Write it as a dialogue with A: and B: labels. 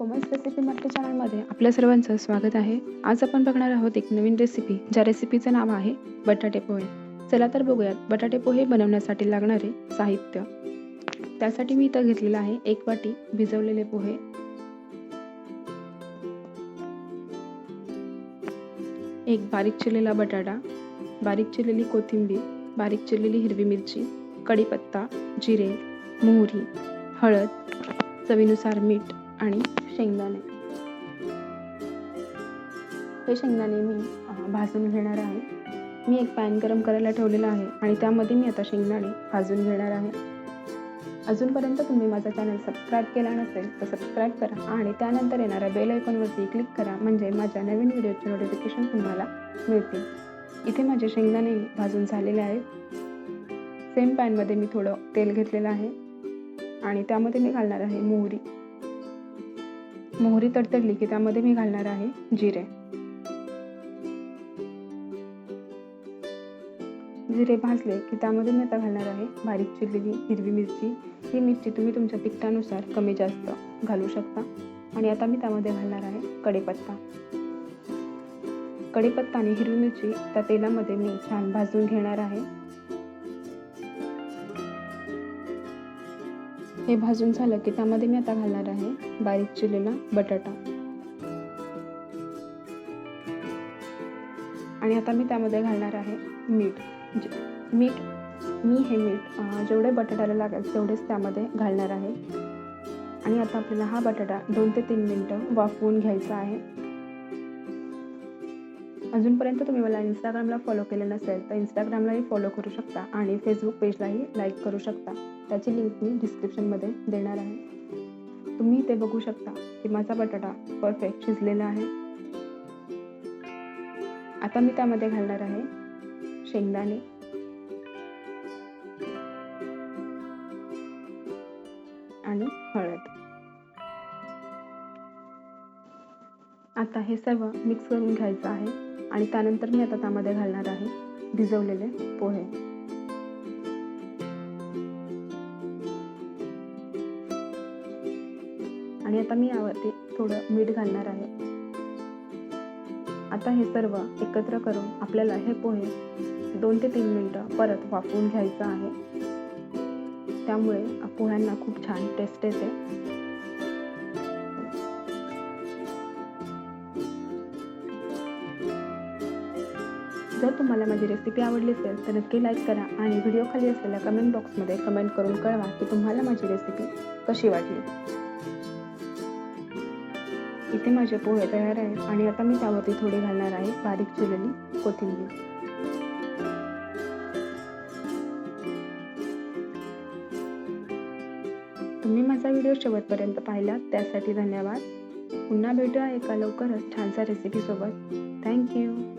A: Komal's recipe Marathi चॅनलमध्ये आपल्या सर्वांचं स्वागत आहे। आज आपण बघणार आहोत एक नवीन रेसिपी, ज्या रेसिपीचं नाव आहे बटाटे पोहे। चला तर बघूयात बटाटे पोहे बनवण्यासाठी लागणारे साहित्य। त्यासाठी मी इथं घेतलेला आहे 1 वाटी भिजवलेले पोहे, 1 बारीक चिरलेला बटाटा, बारीक चिरलेली कोथिंबीर, बारीक चिरलेली हिरवी मिरची, कढीपत्ता, जिरे, मोहरी, हळद, चवीनुसार मीठ आणि शेंगदाणे। हे शेंगदाणे मी भाजून घेणार आहे। मी एक पॅन गरम करायला ठेवलेला आहे आणि त्यामध्ये मी आता शेंगदाणे भाजून घेणार आहे। अजूनपर्यंत तुम्ही माझा चॅनल सबस्क्राईब केला नसेल तर सबस्क्राईब करा आणि त्यानंतर येणाऱ्या बेल आयकॉनवरती क्लिक करा, म्हणजे माझ्या नवीन व्हिडिओचे नोटिफिकेशन तुम्हाला मिळतील। इथे माझे शेंगदाणे भाजून झालेले आहेत। सेम पॅनमध्ये मी थोडं तेल घेतलेलं आहे आणि त्यामध्ये मी घालणार आहे मोहरी। मोहरी तडतडली की त्यामध्ये मी घालणार आहे जिरे। जिरे भाजले की त्यामध्ये मी आता घालणार आहे बारीक चिरलेली हिरवी मिरची। ही मिरची तुम्ही तुमच्या तिखटानुसार कमी जास्त घालू शकता। आणि आता मी त्यामध्ये घालणार आहे कढीपत्ता। कढीपत्ता आणि हिरवी मिरची त्या तेलामध्ये मी छान भाजून घेणार आहे। हे भाजून झालं की त्यामध्ये मी आता घालणार आहे बारीक चिरलेला बटाटा। आणि आता मी त्यामध्ये घालणार आहे मीठ। मी हे मीठ जेवढे बटाट्याला लागेल तेवढेच त्यामध्ये घालणार आहे। आणि आता आपल्याला हा बटाटा 2 ते 3 मिनिटं वाफवून घ्यायचा आहे। अजूनपर्यंत तुम्ही मला इंस्टाग्रामला फॉलो केलं नसेल तर इंस्टाग्रामलाही फॉलो करू शकता आणि फेसबुक पेजलाही लाईक करू शकता। त्याची लिंक मी डिस्क्रिप्शनमध्ये देणार आहे। तुम्ही ते बघू शकता की माझा बटाटा परफेक्ट शिजलेला आहे। आता मी त्यामध्ये घालणार आहे शेंगदाणे आणि हळद। आता हे सर्व मिक्स करून घ्यायचं आहे आणि त्यानंतर मी आता त्यामध्ये घालणार आहे भिजवलेले पोहे। आणि आता मी यावरती थोडं मीठ घालणार आहे। आता हे सर्व एकत्र करून आपल्याला हे पोहे 2 ते 3 मिनिटं परत वाफवून घ्यायचं आहे। त्यामुळे पोह्यांना खूप छान टेस्ट येते। जर तुम्हाला माझी रेसिपी आवडली असेल तर नक्की लाईक करा आणि व्हिडिओ खाली असलेल्या कमेंट बॉक्समध्ये कमेंट करून कळवा की तुम्हाला माझी रेसिपी कशी वाटली। इथे माझे पोहे तयार आहेत आणि आता मी त्यावरती थोडी घालणार आहे बारीक चिरलेली कोथिंबीर। तुम्ही माझा व्हिडिओ शेवटपर्यंत पाहिला त्यासाठी धन्यवाद। पुन्हा भेटूया एका लवकरच छानशा रेसिपी सोबत। थँक्यू।